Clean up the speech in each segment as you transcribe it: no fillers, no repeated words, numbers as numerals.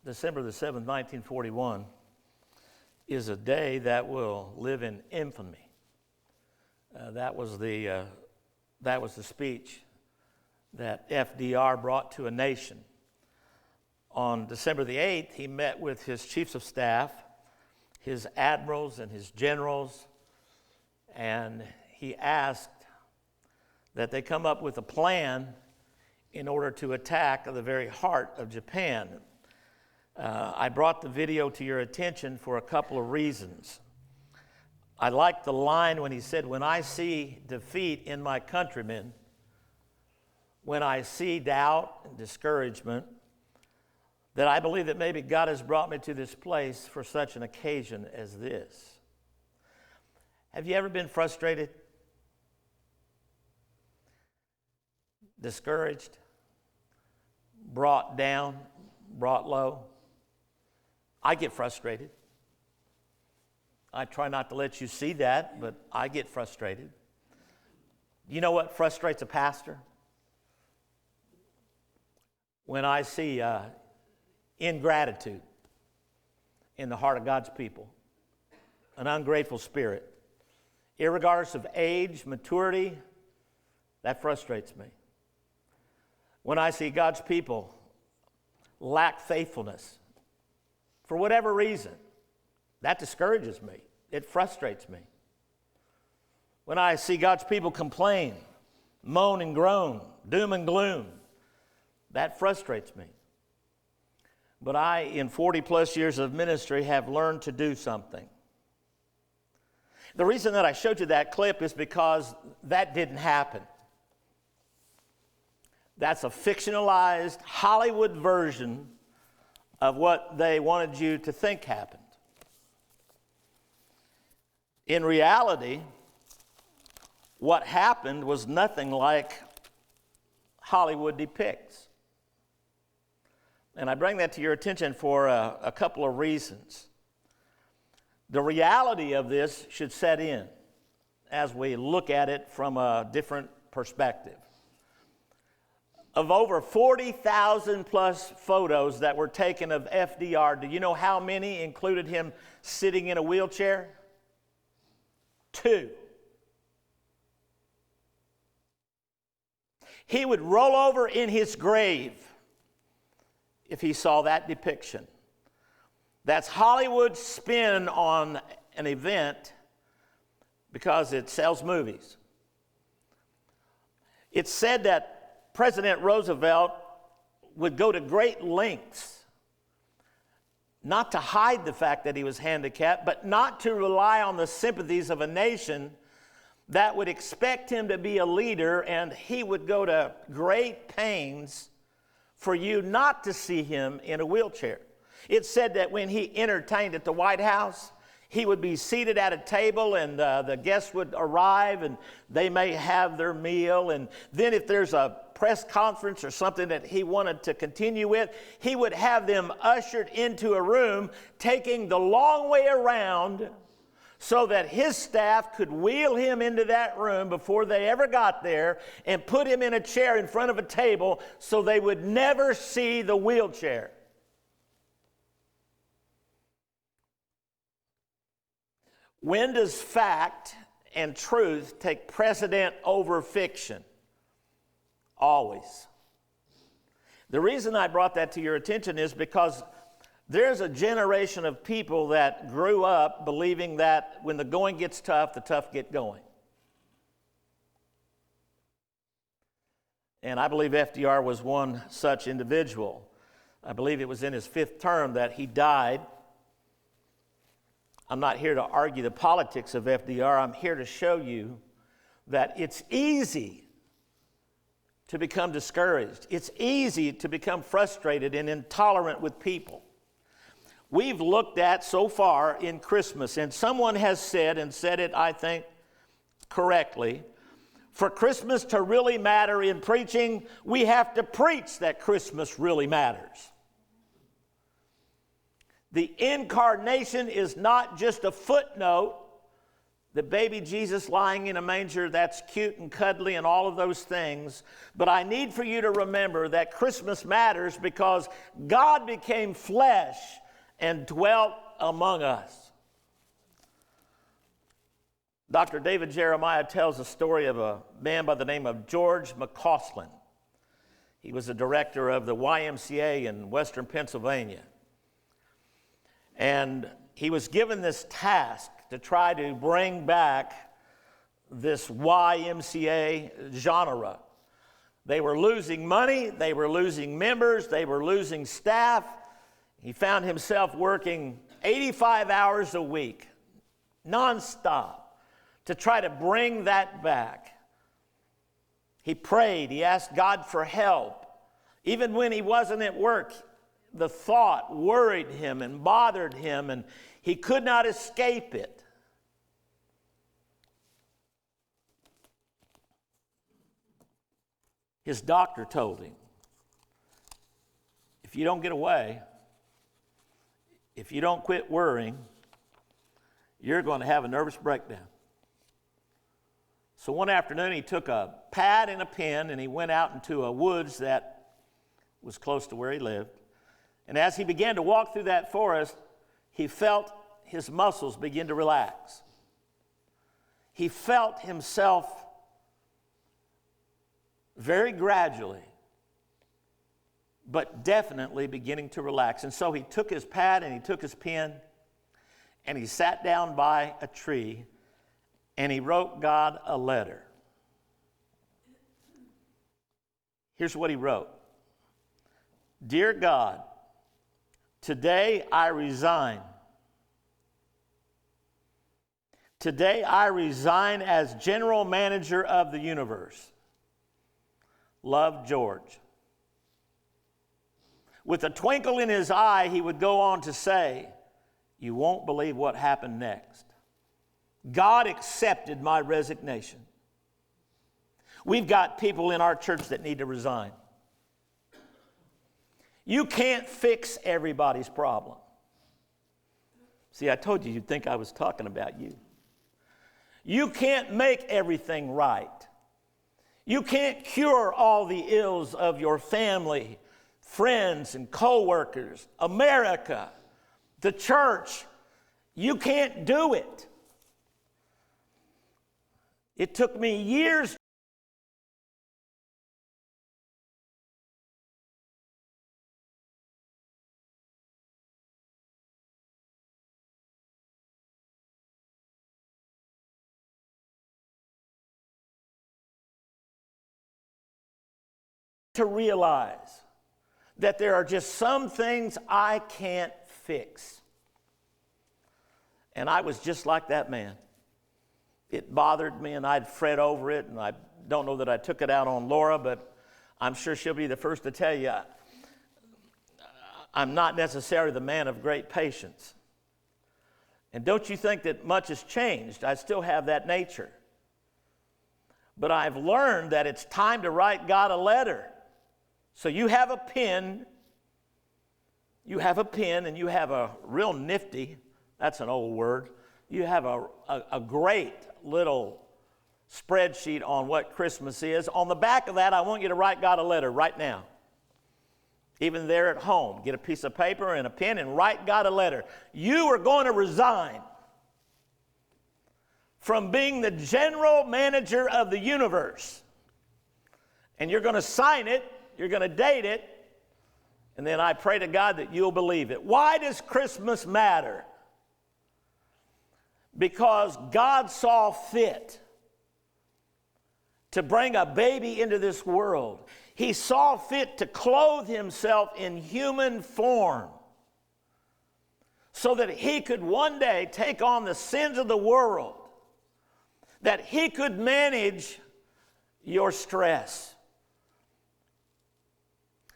December the 7th, 1941, is a day that will live in infamy. That was the speech that FDR brought to a nation. On December the 8th, he met with his chiefs of staff, his admirals and his generals, and he asked that they come up with a plan in order to attack the very heart of Japan. I brought the video to your attention for a couple of reasons. I liked the line when he said, "When I see defeat in my countrymen, when I see doubt and discouragement, that I believe that maybe God has brought me to this place for such an occasion as this." Have you ever been frustrated, discouraged, brought down, brought low? I get frustrated. I try not to let you see that, but I get frustrated. You know what frustrates a pastor? When I see ingratitude in the heart of God's people, an ungrateful spirit, irregardless of age, maturity, that frustrates me. When I see God's people lack faithfulness, for whatever reason, that discourages me. It frustrates me. When I see God's people complain, moan and groan, doom and gloom, that frustrates me. But I, in 40 plus years of ministry, have learned to do something. The reason that I showed you that clip is because that didn't happen. That's a fictionalized Hollywood version of what they wanted you to think happened. In reality, what happened was nothing like Hollywood depicts. And I bring that to your attention for a couple of reasons. The reality of this should set in as we look at it from a different perspective. Of over 40,000 plus photos that were taken of FDR, do you know how many included him sitting in a wheelchair? 2. He would roll over in his grave if he saw that depiction. That's Hollywood's spin on an event because it sells movies. It's said that President Roosevelt would go to great lengths not to hide the fact that he was handicapped, but not to rely on the sympathies of a nation that would expect him to be a leader, and he would go to great pains for you not to see him in a wheelchair. It's said that when he entertained at the White House, he would be seated at a table and the guests would arrive and they may have their meal. And then if there's a press conference or something that he wanted to continue with, he would have them ushered into a room, taking the long way around so that his staff could wheel him into that room before they ever got there and put him in a chair in front of a table so they would never see the wheelchair. When does fact and truth take precedent over fiction? Always. The reason I brought that to your attention is because there's a generation of people that grew up believing that when the going gets tough, the tough get going. And I believe FDR was one such individual. I believe it was in his 5th term that he died. I'm not here to argue the politics of FDR. I'm here to show you that it's easy to become discouraged. It's easy to become frustrated and intolerant with people. We've looked at so far in Christmas, and someone has said, and said it, I think, correctly, for Christmas to really matter in preaching, we have to preach that Christmas really matters. The incarnation is not just a footnote. The baby Jesus lying in a manger, that's cute and cuddly and all of those things. But I need for you to remember that Christmas matters because God became flesh and dwelt among us. Dr. David Jeremiah tells a story of a man by the name of George McCausland. He was a director of the YMCA in Western Pennsylvania. And he was given this task to try to bring back this YMCA genre. They were losing money, they were losing members, they were losing staff. He found himself working 85 hours a week, nonstop, to try to bring that back. He prayed, he asked God for help. Even when he wasn't at work, the thought worried him and bothered him, and he could not escape it. His doctor told him, if you don't get away, if you don't quit worrying, you're going to have a nervous breakdown. So one afternoon he took a pad and a pen and he went out into a woods that was close to where he lived. And as he began to walk through that forest, he felt his muscles begin to relax. He felt himself very gradually, but definitely beginning to relax. And so he took his pad and he took his pen and he sat down by a tree and he wrote God a letter. Here's what he wrote. Dear God, today I resign. Today I resign as general manager of the universe. Love, George. With a twinkle in his eye, he would go on to say, you won't believe what happened next. God accepted my resignation. We've got people in our church that need to resign. You can't fix everybody's problem. See, I told you you'd think I was talking about you. You can't make everything right. You can't cure all the ills of your family, friends, and co-workers, America, the church. You can't do it. It took me years to realize that there are just some things I can't fix. And I was just like that man. It bothered me and I'd fret over it, and I don't know that I took it out on Laura, but I'm sure she'll be the first to tell you I'm not necessarily the man of great patience. And don't you think that much has changed? I still have that nature. But I've learned that it's time to write God a letter. So you have a pen, and you have a real nifty, that's an old word, you have a great little spreadsheet on what Christmas is. On the back of that, I want you to write God a letter right now. Even there at home, get a piece of paper and a pen and write God a letter. You are going to resign from being the general manager of the universe. And you're going to sign it, you're going to date it, and then I pray to God that you'll believe it. Why does Christmas matter? Because God saw fit to bring a baby into this world. He saw fit to clothe himself in human form so that he could one day take on the sins of the world, that he could manage your stress,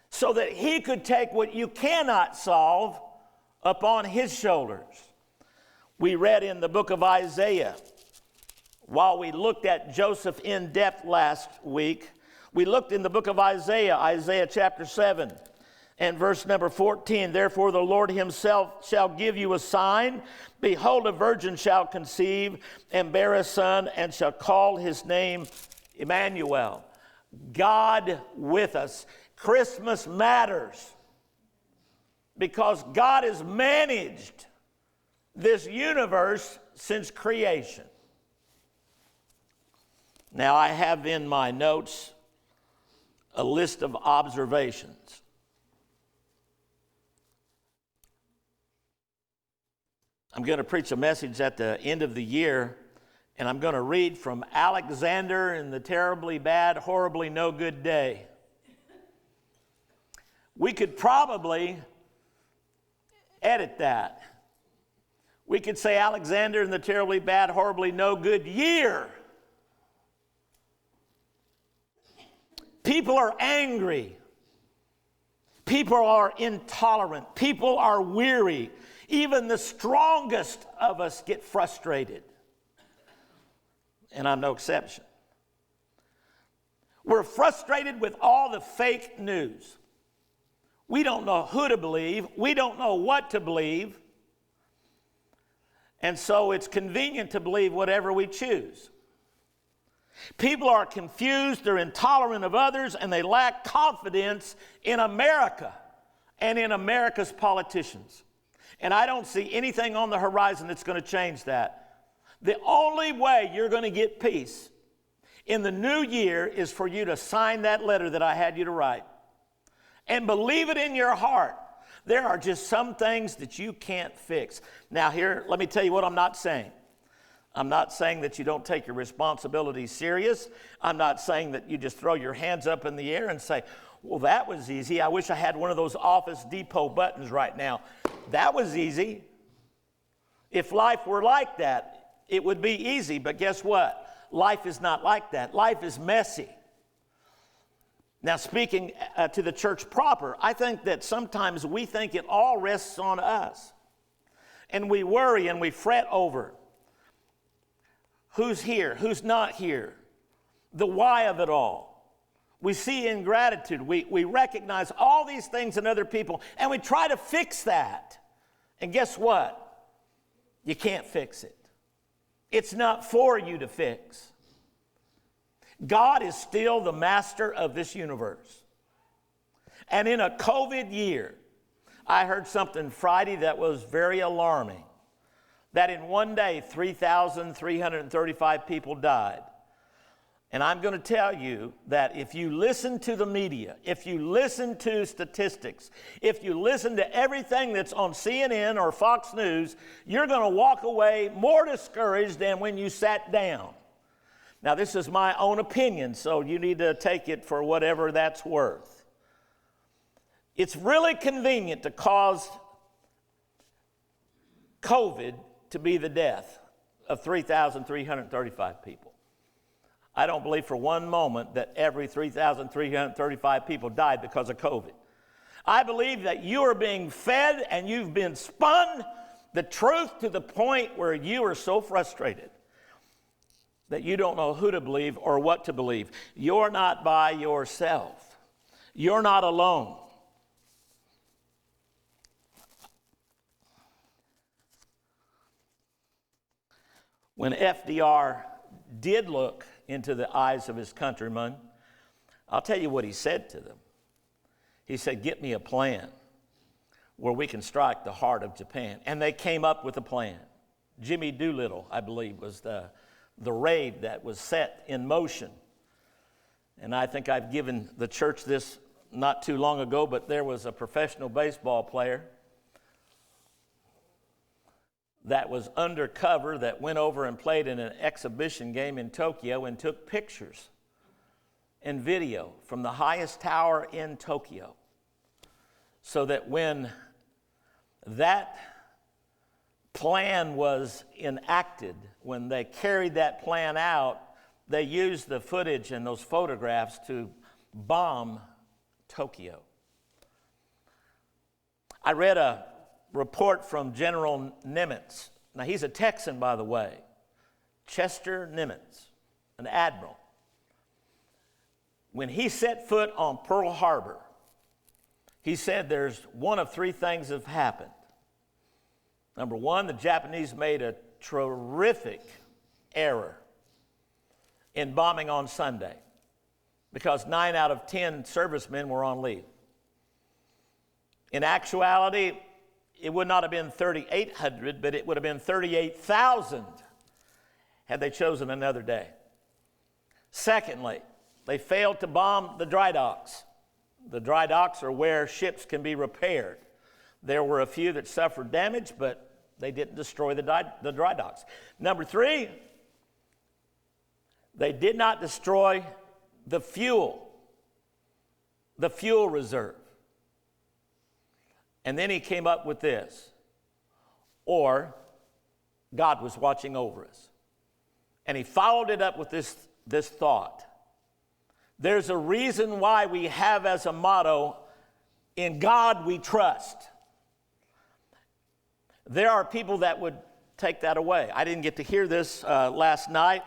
so that he could take what you cannot solve upon his shoulders. We read in the book of Isaiah, while we looked at Joseph in depth last week, we looked in the book of Isaiah, Isaiah chapter 7, And verse number 14, therefore the Lord himself shall give you a sign. Behold, a virgin shall conceive and bear a son, and shall call his name Emmanuel. God with us. Christmas matters because God has managed this universe since creation. Now, I have in my notes a list of observations. I'm going to preach a message at the end of the year, and I'm going to read from Alexander in the Terribly Bad, Horribly No Good Day. We could probably edit that. We could say Alexander in the Terribly Bad, Horribly No Good Year. People are angry. People are intolerant. People are weary. Even the strongest of us get frustrated. And I'm no exception. We're frustrated with all the fake news. We don't know who to believe. We don't know what to believe. And so it's convenient to believe whatever we choose. People are confused, they're intolerant of others, and they lack confidence in America and in America's politicians. And I don't see anything on the horizon that's going to change that. The only way you're going to get peace in the new year is for you to sign that letter that I had you to write. And believe it in your heart. There are just some things that you can't fix. Now here, let me tell you what I'm not saying. I'm not saying that you don't take your responsibilities serious. I'm not saying that you just throw your hands up in the air and say, well, that was easy. I wish I had one of those Office Depot buttons right now. That was easy. If life were like that, it would be easy. But guess what? Life is not like that. Life is messy. Now, speaking to the church proper, I think that sometimes we think it all rests on us. And we worry and we fret over who's here, who's not here, the why of it all. We see ingratitude. We recognize all these things in other people, and we try to fix that. And guess what? You can't fix it. It's not for you to fix. God is still the master of this universe. And in a COVID year, I heard something Friday that was very alarming. That in one day, 3,335 people died. And I'm going to tell you that if you listen to the media, if you listen to statistics, if you listen to everything that's on CNN or Fox News, you're going to walk away more discouraged than when you sat down. Now, this is my own opinion, so you need to take it for whatever that's worth. It's really convenient to cause COVID to be the death of 3,335 people. I don't believe for one moment that every 3,335 people died because of COVID. I believe that you are being fed and you've been spun the truth to the point where you are so frustrated that you don't know who to believe or what to believe. You're not by yourself. You're not alone. When FDR did look into the eyes of his countrymen, I'll tell you what he said to them. He said, get me a plan where we can strike the heart of Japan. And they came up with a plan. Jimmy Doolittle, I believe, was the raid that was set in motion. And I think I've given the church this not too long ago, but there was a professional baseball player that was undercover that went over and played in an exhibition game in Tokyo and took pictures and video from the highest tower in Tokyo, so that when that plan was enacted, when they carried that plan out, they used the footage and those photographs to bomb Tokyo. I read a report from General Nimitz. Now, he's a Texan, by the way. Chester Nimitz, an admiral. When he set foot on Pearl Harbor, He said there's one of three things that have happened. Number one, the Japanese made a terrific error in bombing on Sunday because 9 out of 10 servicemen were on leave. In actuality, it would not have been 3,800, but it would have been 38,000 had they chosen another day. Secondly, they failed to bomb the dry docks. The dry docks are where ships can be repaired. There were a few that suffered damage, but they didn't destroy the dry docks. Number three, they did not destroy the fuel reserve. And then he came up with this, or God was watching over us. And he followed it up with this thought. There's a reason why we have as a motto, in God we trust. There are people that would take that away. I didn't get to hear this last night,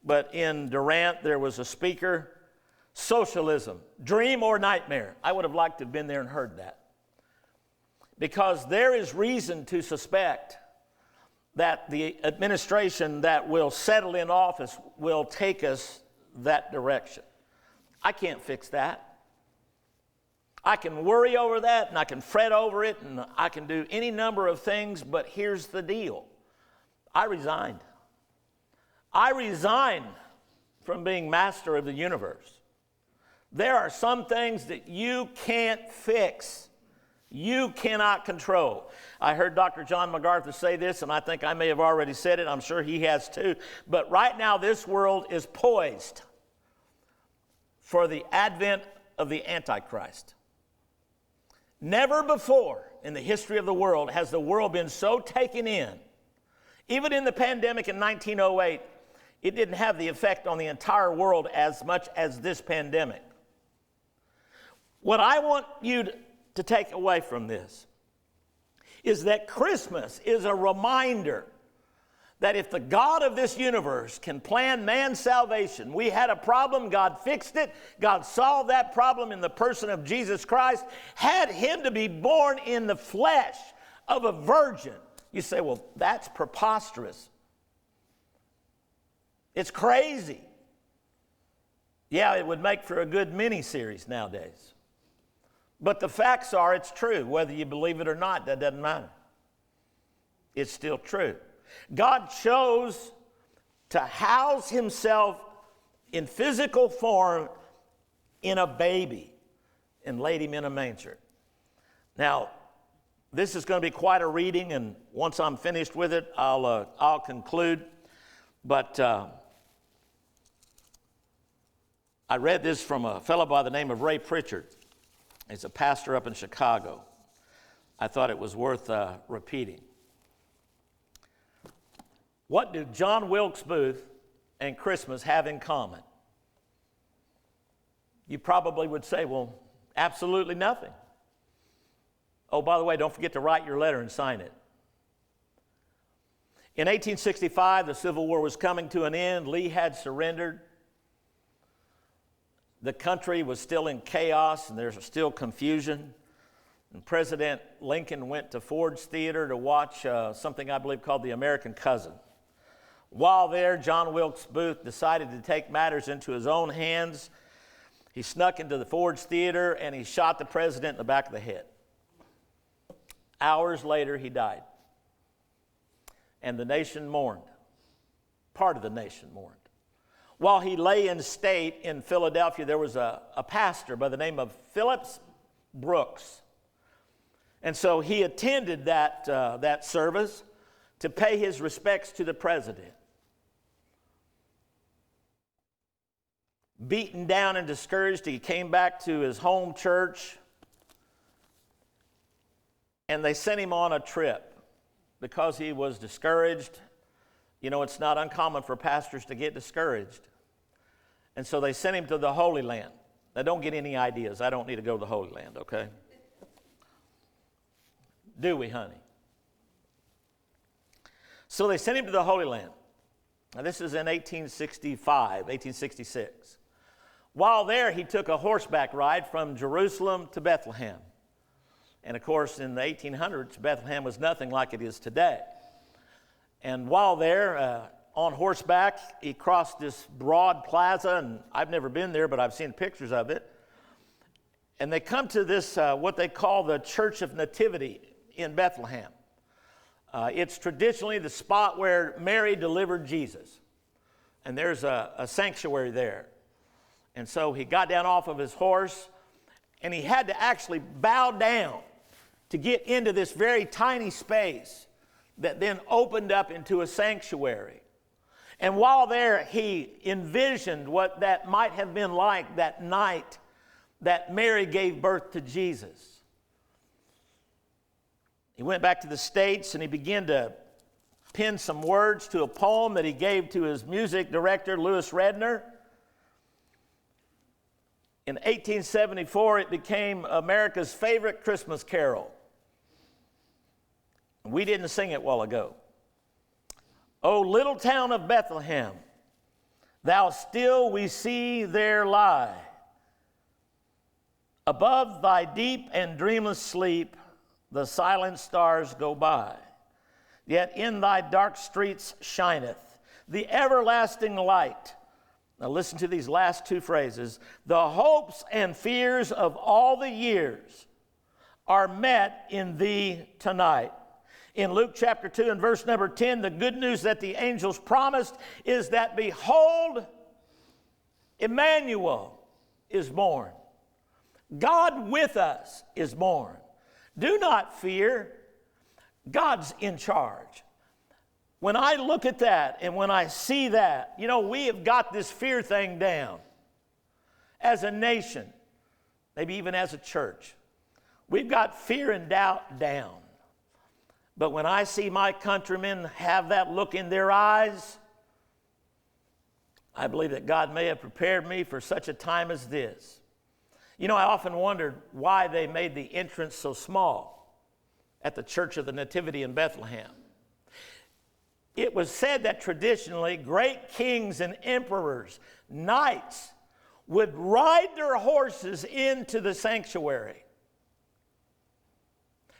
but in Durant there was a speaker, socialism, dream or nightmare. I would have liked to have been there and heard that. Because there is reason to suspect that the administration that will settle in office will take us that direction. I can't fix that. I can worry over that, and I can fret over it, and I can do any number of things, but here's the deal. I resigned. I resigned from being master of the universe. There are some things that you can't fix. You cannot control. I heard Dr. John MacArthur say this, and I think I may have already said it. I'm sure he has too. But right now, this world is poised for the advent of the Antichrist. Never before in the history of the world has the world been so taken in. Even in the pandemic in 1908, it didn't have the effect on the entire world as much as this pandemic. What I want you to take away from this is that Christmas is a reminder that if the God of this universe can plan man's salvation, we had a problem, God fixed it, God solved that problem in the person of Jesus Christ, had him to be born in the flesh of a virgin. You say, well, that's preposterous. It's crazy. Yeah, it would make for a good mini-series nowadays. But the facts are it's true. Whether you believe it or not, that doesn't matter. It's still true. God chose to house himself in physical form in a baby and laid him in a manger. Now, this is going to be quite a reading, and once I'm finished with it, I'll conclude. But I read this from a fellow by the name of Ray Pritchard. He's a pastor up in Chicago. I thought it was worth repeating. What do John Wilkes Booth and Christmas have in common? You probably would say, well, absolutely nothing. Oh, by the way, don't forget to write your letter and sign it. In 1865, the Civil War was coming to an end. Lee had surrendered. The country was still in chaos, and there's still confusion. And President Lincoln went to Ford's Theater to watch something I believe called The American Cousin. While there, John Wilkes Booth decided to take matters into his own hands. He snuck into the Ford's Theater, and he shot the president in the back of the head. Hours later, he died. And the nation mourned. Part of the nation mourned. While he lay in state in Philadelphia, there was a pastor by the name of Phillips Brooks. And so he attended that service to pay his respects to the president. Beaten down and discouraged, he came back to his home church, and they sent him on a trip because he was discouraged. You know, it's not uncommon for pastors to get discouraged. And so they sent him to the Holy Land. Now, don't get any ideas. I don't need to go to the Holy Land, okay? Do we, honey? So they sent him to the Holy Land. Now, this is in 1866. While there, he took a horseback ride from Jerusalem to Bethlehem. And of course, in the 1800s, Bethlehem was nothing like it is today. And while there, on horseback, he crossed this broad plaza, and I've never been there, but I've seen pictures of it. And they come to this, what they call the Church of Nativity in Bethlehem. It's traditionally the spot where Mary delivered Jesus. And there's a sanctuary there. And so he got down off of his horse, and he had to actually bow down to get into this very tiny space that then opened up into a sanctuary. And while there, he envisioned what that might have been like that night that Mary gave birth to Jesus. He went back to the States and he began to pen some words to a poem that he gave to his music director, Louis Redner. In 1874, it became America's favorite Christmas carol. We didn't sing it a while ago. O little town of Bethlehem, thou still we see there lie. Above thy deep and dreamless sleep, the silent stars go by. Yet in thy dark streets shineth the everlasting light. Now listen to these last two phrases. The hopes and fears of all the years are met in thee tonight. In Luke chapter 2 and verse number 10, the good news that the angels promised is that, behold, Emmanuel is born. God with us is born. Do not fear. God's in charge. When I look at that and when I see that, you know, we have got this fear thing down as a nation, maybe even as a church. We've got fear and doubt down. But when I see my countrymen have that look in their eyes, I believe that God may have prepared me for such a time as this. You know, I often wondered why they made the entrance so small at the Church of the Nativity in Bethlehem. It was said that traditionally great kings and emperors, knights, would ride their horses into the sanctuary.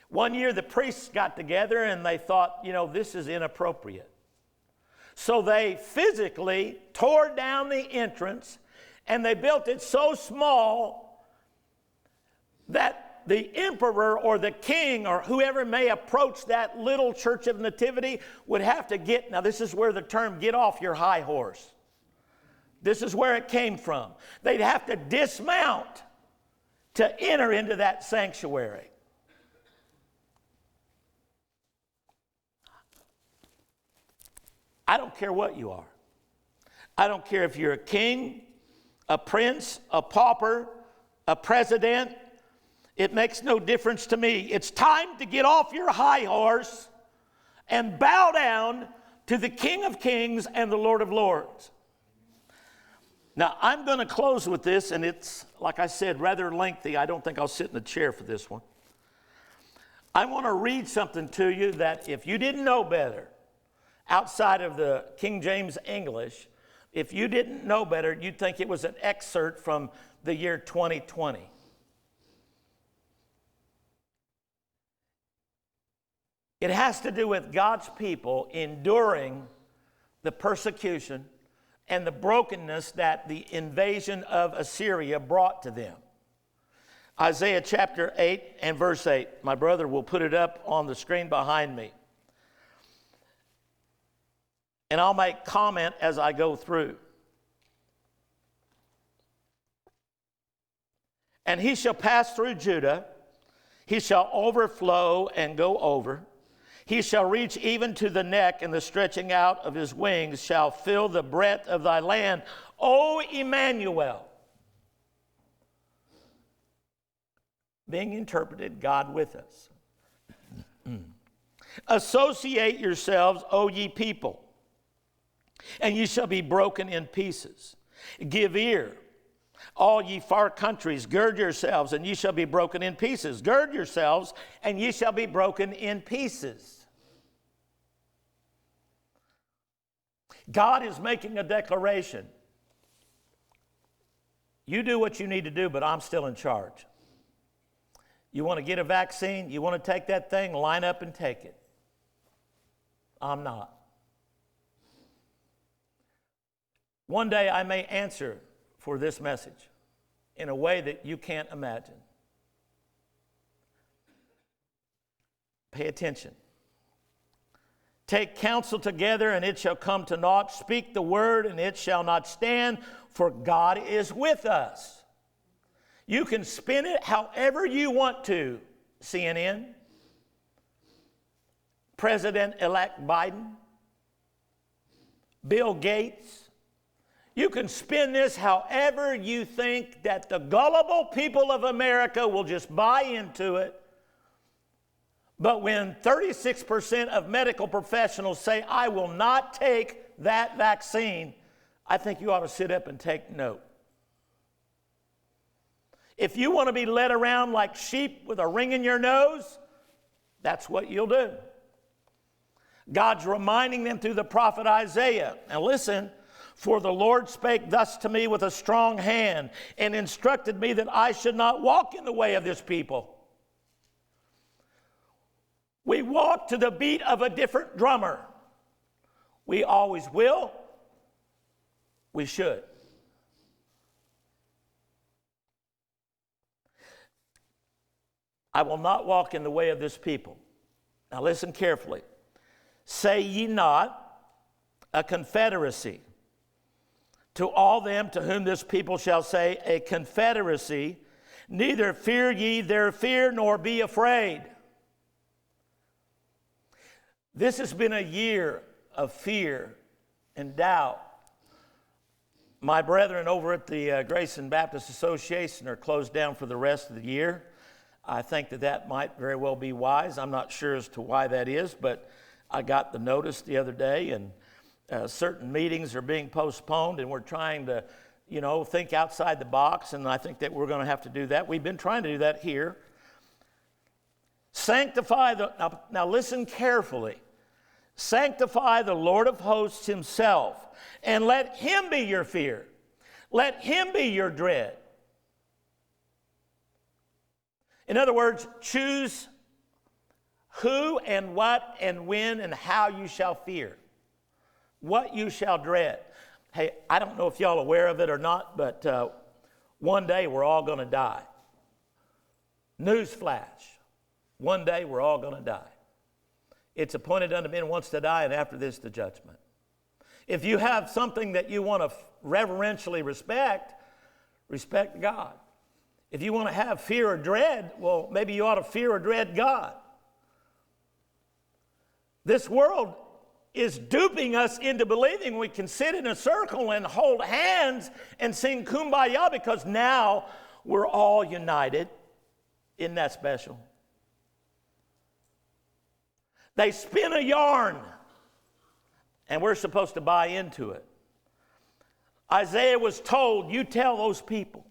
One year the priests got together and they thought, you know, this is inappropriate. So they physically tore down the entrance and they built it so small that the emperor or the king or whoever may approach that little Church of Nativity would have to get, now this is where the term get off your high horse. This is where it came from. They'd have to dismount to enter into that sanctuary. I don't care what you are. I don't care if you're a king, a prince, a pauper, a president. It makes no difference to me. It's time to get off your high horse and bow down to the King of Kings and the Lord of Lords. Now, I'm going to close with this, and it's, like I said, rather lengthy. I don't think I'll sit in the chair for this one. I want to read something to you that if you didn't know better, outside of the King James English, if you didn't know better, you'd think it was an excerpt from the year 2020. It has to do with God's people enduring the persecution and the brokenness that the invasion of Assyria brought to them. Isaiah chapter 8 and verse 8. My brother will put it up on the screen behind me. And I'll make comment as I go through. And he shall pass through Judah. He shall overflow and go over. He shall reach even to the neck, and the stretching out of his wings shall fill the breadth of thy land. O Emmanuel. Being interpreted, God with us. Associate yourselves, O ye people, and ye shall be broken in pieces. Give ear, all ye far countries, gird yourselves, and ye shall be broken in pieces. Gird yourselves, and ye shall be broken in pieces. God is making a declaration. You do what you need to do, but I'm still in charge. You want to get a vaccine? You want to take that thing? Line up and take it. I'm not. One day I may answer for this message in a way that you can't imagine. Pay attention. Take counsel together, and it shall come to naught. Speak the word, and it shall not stand, for God is with us. You can spin it however you want to, CNN, President-elect Biden, Bill Gates. You can spin this however you think that the gullible people of America will just buy into it. But when 36% of medical professionals say, I will not take that vaccine, I think you ought to sit up and take note. If you want to be led around like sheep with a ring in your nose, that's what you'll do. God's reminding them through the prophet Isaiah. Now listen, for the Lord spake thus to me with a strong hand and instructed me that I should not walk in the way of this people. We walk to the beat of a different drummer. We always will. We should. I will not walk in the way of this people. Now listen carefully. Say ye not a confederacy to all them to whom this people shall say a confederacy, neither fear ye their fear nor be afraid. This has been a year of fear and doubt. My brethren over at the Grayson Baptist Association are closed down for the rest of the year. I think that might very well be wise. I'm not sure as to why that is, but I got the notice the other day, and certain meetings are being postponed, and we're trying to, think outside the box, and I think that we're going to have to do that. We've been trying to do that here. Now listen carefully. Sanctify the Lord of hosts himself, and let him be your fear. Let him be your dread. In other words, choose who and what and when and how you shall fear, what you shall dread. Hey, I don't know if y'all are aware of it or not, but one day we're all going to die. Newsflash, one day we're all going to die. It's appointed unto men once to die, and after this the judgment. If you have something that you want to reverentially respect God. If you want to have fear or dread, well, maybe you ought to fear or dread God. This world is duping us into believing we can sit in a circle and hold hands and sing Kumbaya because now we're all united. Isn't that special? They spin a yarn, and we're supposed to buy into it. Isaiah was told, you tell those people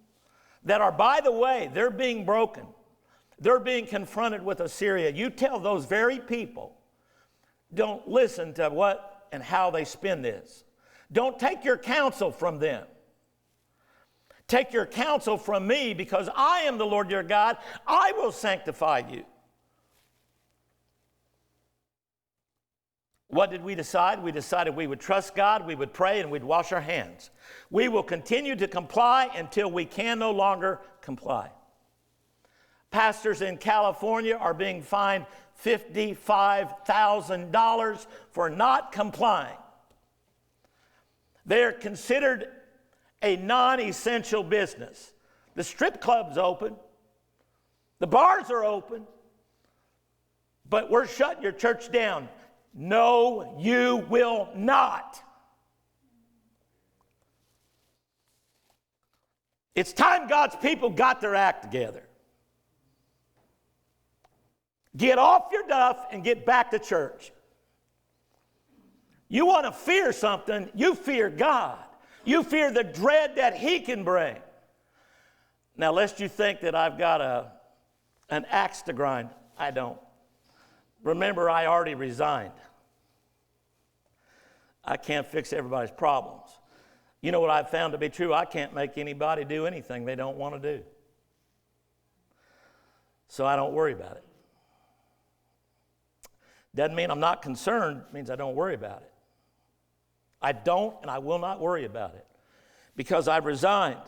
that are, by the way, they're being broken. They're being confronted with Assyria. You tell those very people, don't listen to what and how they spin this. Don't take your counsel from them. Take your counsel from me, because I am the Lord your God. I will sanctify you. What did we decide? We decided we would trust God, we would pray, and we'd wash our hands. We will continue to comply until we can no longer comply. Pastors in California are being fined $55,000 for not complying. They're considered a non-essential business. The strip club's open. The bars are open. But we're shutting your church down. No, you will not. It's time God's people got their act together. Get off your duff and get back to church. You want to fear something, you fear God. You fear the dread that he can bring. Now, lest you think that I've got an axe to grind, I don't. Remember, I already resigned. I can't fix everybody's problems. You know what I've found to be true? I can't make anybody do anything they don't want to do. so I don't worry about it. Doesn't mean I'm not concerned, it means I don't worry about it. I don't and I will not worry about it because I've resigned.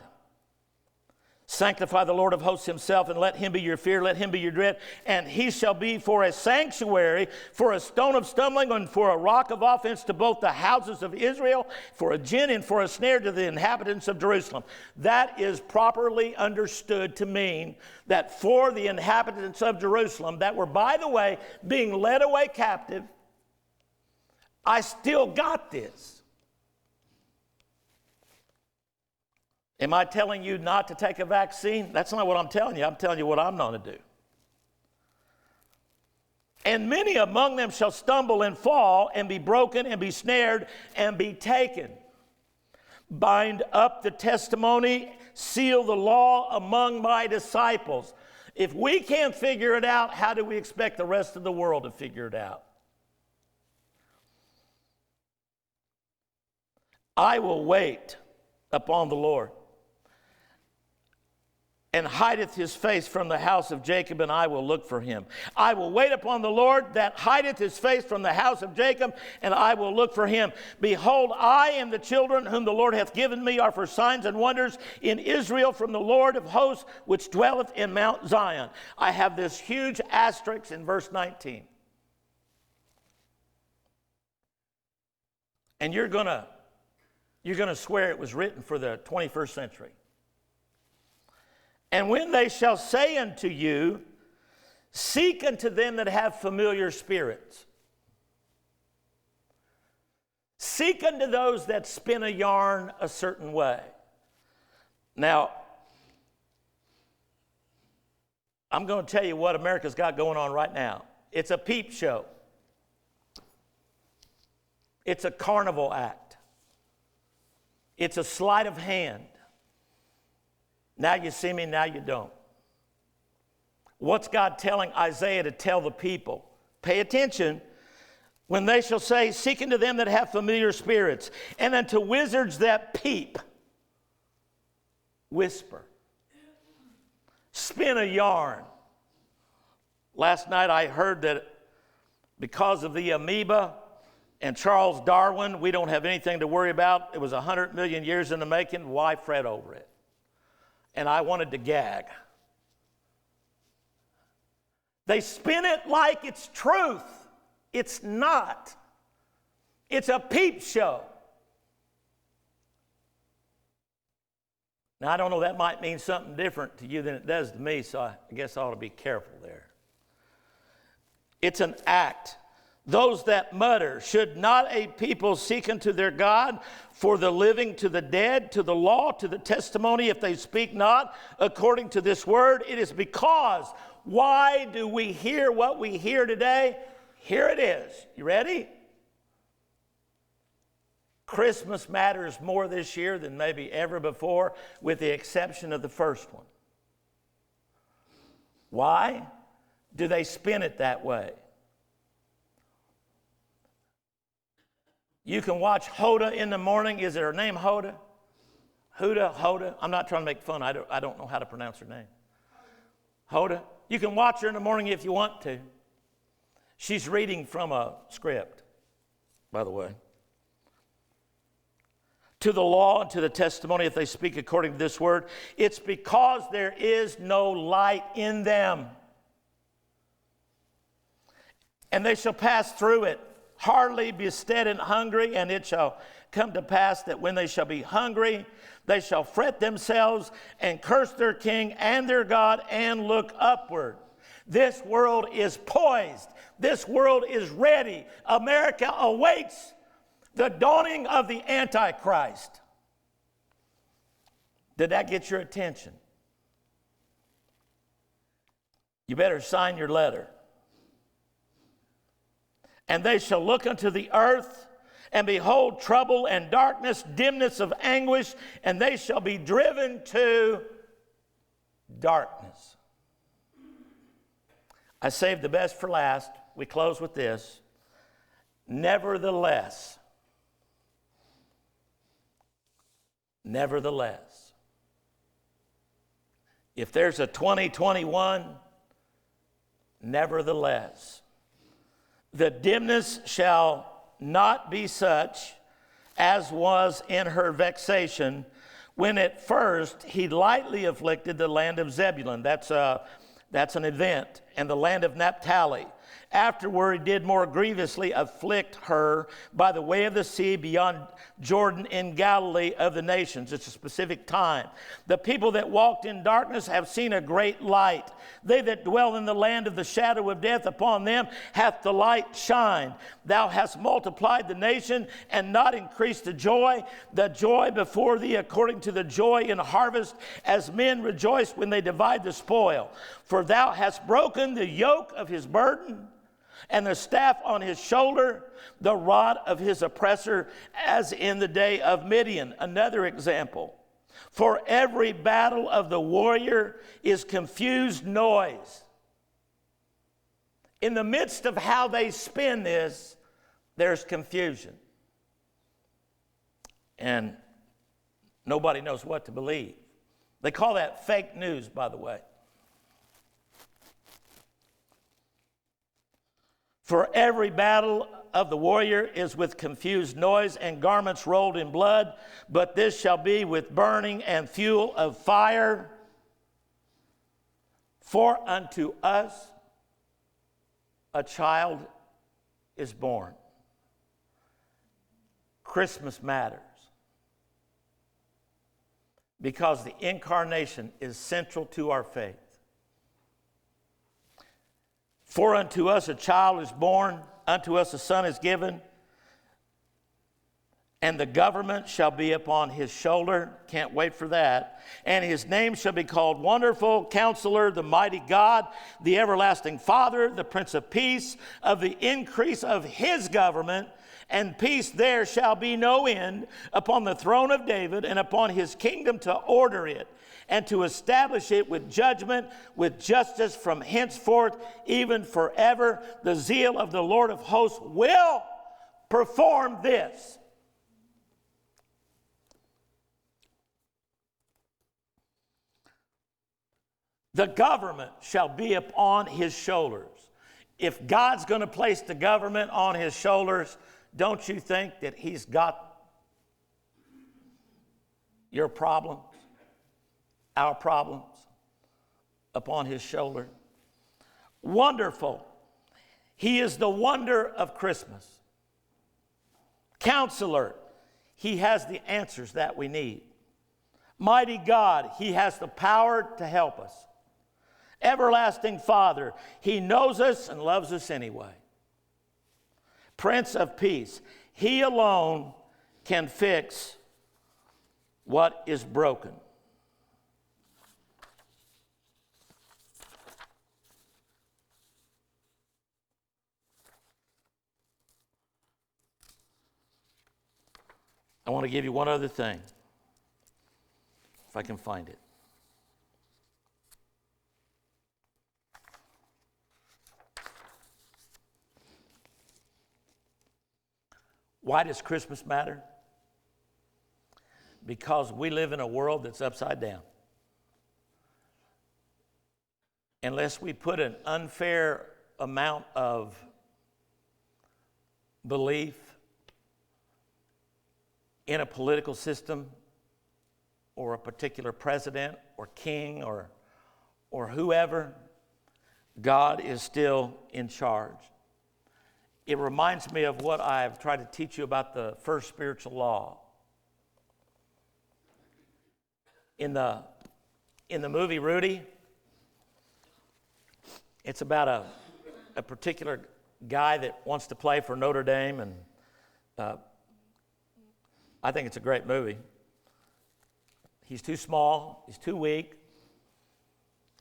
Sanctify the Lord of hosts himself, and let him be your fear, let him be your dread, and he shall be for a sanctuary, for a stone of stumbling, and for a rock of offense to both the houses of Israel, for a gin and for a snare to the inhabitants of Jerusalem. That is properly understood to mean that for the inhabitants of Jerusalem that were, by the way, being led away captive, I still got this. Am I telling you not to take a vaccine? That's not what I'm telling you. I'm telling you what I'm going to do. And many among them shall stumble and fall and be broken and be snared and be taken. Bind up the testimony, seal the law among my disciples. If we can't figure it out, how do we expect the rest of the world to figure it out? I will wait upon the Lord, and hideth his face from the house of Jacob, and I will look for him. I will wait upon the Lord that hideth his face from the house of Jacob, and I will look for him. Behold, I and the children whom the Lord hath given me are for signs and wonders in Israel from the Lord of hosts, which dwelleth in Mount Zion. I have this huge asterisk in verse 19. And you're going to swear it was written for the 21st century. And when they shall say unto you, seek unto them that have familiar spirits. Seek unto those that spin a yarn a certain way. Now, I'm going to tell you what America's got going on right now. It's a peep show. It's a carnival act. It's a sleight of hand. Now you see me, now you don't. What's God telling Isaiah to tell the people? Pay attention. When they shall say, seek unto them that have familiar spirits, and unto wizards that peep, whisper, spin a yarn. Last night I heard that because of the amoeba and Charles Darwin, we don't have anything to worry about. It was 100 million years in the making. Why fret over it? And I wanted to gag. They spin it like it's truth. It's not. It's a peep show. Now, I don't know, that might mean something different to you than it does to me, so I guess I ought to be careful there. It's an act. Those that mutter, should not a people seek unto their God, for the living to the dead, to the law, to the testimony, if they speak not according to this word? It is because, why do we hear what we hear today? Here it is. You ready? Christmas matters more this year than maybe ever before, with the exception of the first one. Why do they spin it that way? You can watch Hoda in the morning. Is her name Hoda? Hoda. I'm not trying to make fun. I don't know how to pronounce her name. Hoda. You can watch her in the morning if you want to. She's reading from a script, by the way. To the law and to the testimony, if they speak according to this word, it's because there is no light in them. And they shall pass through it, hardly be stead and hungry, and it shall come to pass that when they shall be hungry, they shall fret themselves and curse their king and their God and look upward. This world is poised. This world is ready. America awaits the dawning of the Antichrist. Did that get your attention? You better sign your letter. And they shall look unto the earth, and behold trouble and darkness, dimness of anguish, and they shall be driven to darkness. I saved the best for last. We close with this. Nevertheless, if there's a 2021, Nevertheless, the dimness shall not be such as was in her vexation, when at first he lightly afflicted the land of Zebulun. That's an event. And the land of Naphtali. Afterward, he did more grievously afflict her by the way of the sea beyond Jordan in Galilee of the nations. It's a specific time. The people that walked in darkness have seen a great light. They that dwell in the land of the shadow of death, upon them hath the light shined. Thou hast multiplied the nation and not increased the joy before thee according to the joy in harvest, as men rejoice when they divide the spoil. For thou hast broken the yoke of his burden, and the staff on his shoulder, the rod of his oppressor, as in the day of Midian. Another example. For every battle of the warrior is confused noise. In the midst of how they spin this, there's confusion. And nobody knows what to believe. They call that fake news, by the way. For every battle of the warrior is with confused noise and garments rolled in blood, but this shall be with burning and fuel of fire. For unto us a child is born. Christmas matters because the incarnation is central to our faith. For unto us a child is born, unto us a son is given, and the government shall be upon his shoulder. Can't wait for that. And his name shall be called Wonderful, Counselor, the Mighty God, the Everlasting Father, the Prince of Peace. Of the increase of his government and peace there shall be no end, upon the throne of David and upon his kingdom, to order it and to establish it with judgment, with justice from henceforth, even forever. The zeal of the Lord of hosts will perform this. The government shall be upon his shoulders. If God's going to place the government on his shoulders, don't you think that he's got your problems, our problems, upon his shoulder? Wonderful. He is the wonder of Christmas. Counselor. He has the answers that we need. Mighty God. He has the power to help us. Everlasting Father. He knows us and loves us anyway. Prince of Peace. He alone can fix what is broken. I want to give you one other thing, if I can find it. Why does Christmas matter? Because we live in a world that's upside down. Unless we put an unfair amount of belief in a political system or a particular president or king or whoever, God is still in charge. It reminds me of what I've tried to teach you about the first spiritual law. In the movie Rudy, it's about a particular guy that wants to play for Notre Dame, and I think it's a great movie. He's too small, he's too weak,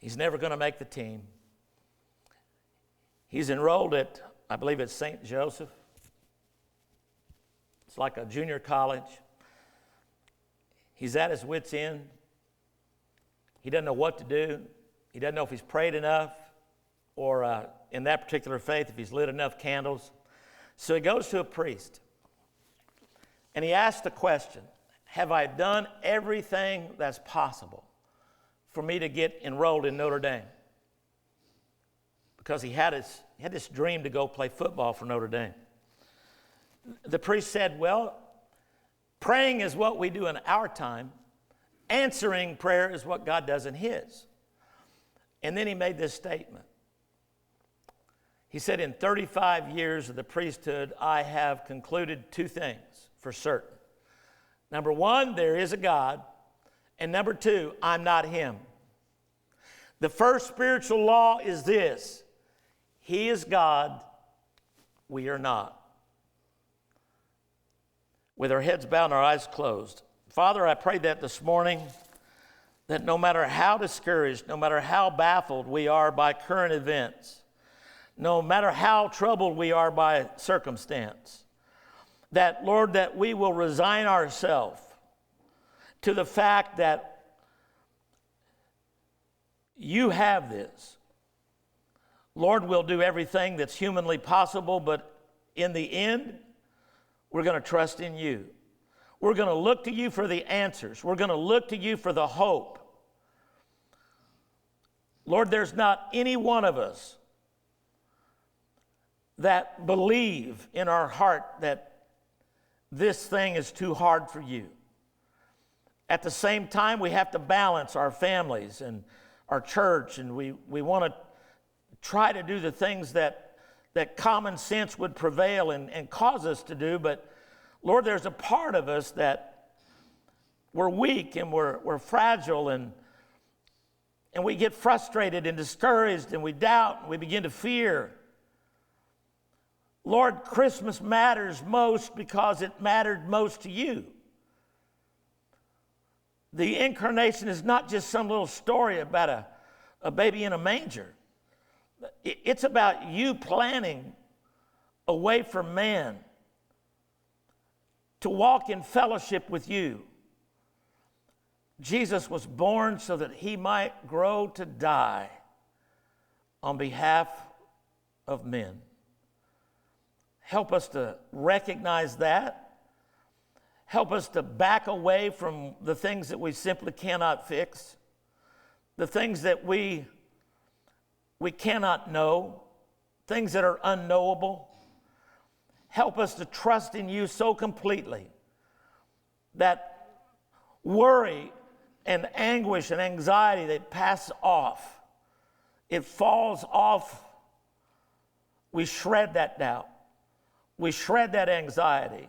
he's never going to make the team. He's enrolled at, I believe it's St. Joseph. It's like a junior college. He's at his wit's end. He doesn't know what to do. He doesn't know if he's prayed enough or in that particular faith, if he's lit enough candles. So he goes to a priest and he asks the question, have I done everything that's possible for me to get enrolled in Notre Dame? The because he had this dream to go play football for Notre Dame. The priest said, well, praying is what we do in our time. Answering prayer is what God does in his. And then he made this statement. He said, in 35 years of the priesthood, I have concluded two things for certain. Number one, there is a God. And number two, I'm not him. The first spiritual law is this: he is God, we are not. With our heads bowed and our eyes closed. Father, I pray that this morning, that no matter how discouraged, no matter how baffled we are by current events, no matter how troubled we are by circumstance, that, Lord, that we will resign ourselves to the fact that you have this. Lord, we'll do everything that's humanly possible, but in the end, we're going to trust in you. We're going to look to you for the answers. We're going to look to you for the hope. Lord, there's not any one of us that believe in our heart that this thing is too hard for you. At the same time, we have to balance our families and our church, and we want to try to do the things that common sense would prevail and cause us to do. But Lord, there's a part of us that we're weak and we're fragile, and we get frustrated and discouraged, and we doubt and we begin to fear. Lord, Christmas matters most because it mattered most to you. The incarnation is not just some little story about a baby in a manger. It's about you planning a way for man to walk in fellowship with you. Jesus was born so that he might grow to die on behalf of men. Help us to recognize that. Help us to back away from the things that we simply cannot fix, the things that we cannot know, things that are unknowable. Help us to trust in you so completely that worry and anguish and anxiety, they pass off. It falls off. We shred that doubt. We shred that anxiety.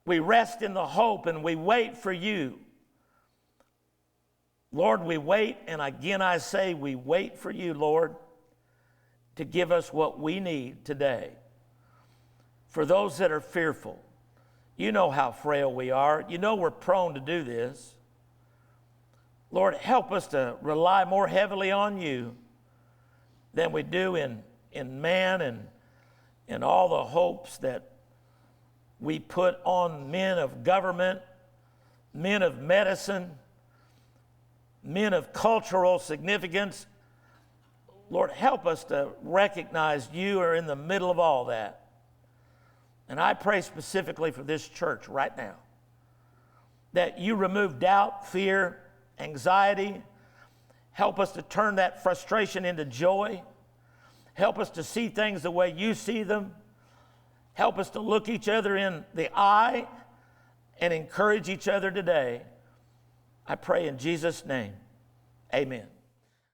We rest in the hope and we wait for you. Lord, we wait, and again I say we wait for you, Lord, to give us what we need today. For those that are fearful, you know how frail we are. You know we're prone to do this. Lord, help us to rely more heavily on you than we do in man and all the hopes that we put on men of government, men of medicine, men of cultural significance. Lord, help us to recognize you are in the middle of all that. And I pray specifically for this church right now, that you remove doubt, fear, anxiety. Help us to turn that frustration into joy. Help us to see things the way you see them. Help us to look each other in the eye and encourage each other today. I pray in Jesus' name, amen.